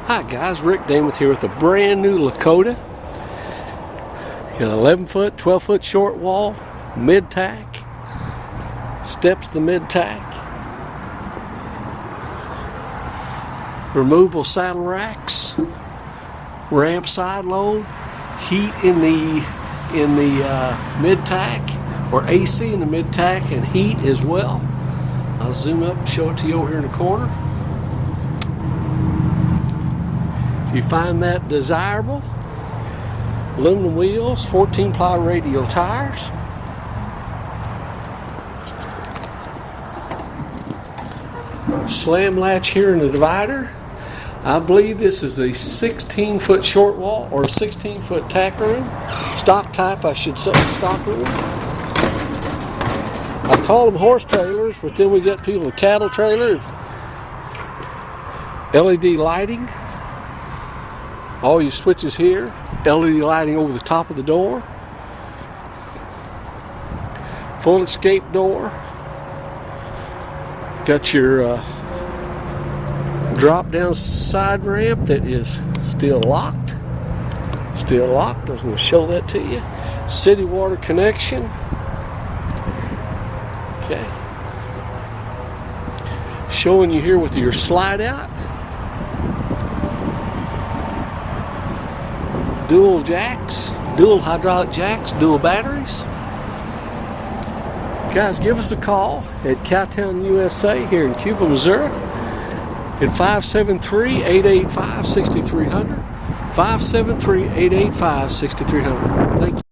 Hi guys, Rick Damuth here with a brand new Lakota. Got an 11 foot, 12 foot short wall, Midtack, steps to the Midtack, removable saddle racks, ramp side load, heat in the Midtack, or AC in the Midtack, and heat as well. I'll zoom up and show it to you over here in the corner. If you find that desirable, aluminum wheels, 14-ply radial tires, slam latch here in the divider. I believe this is a 16-foot short wall or a 16-foot tack room, stock type, I should say, stock room. I call them horse trailers, but then we get people with cattle trailers. LED lighting. All your switches here, LED lighting over the top of the door, full escape door, got your drop down side ramp that is still locked, I was going to show that to you. City water connection. Okay, showing you here with your slide out. Dual jacks, dual hydraulic jacks, dual batteries. Guys, give us a call at Cowtown USA here in Cuba, Missouri at 573-885-6300. 573-885-6300. Thank you.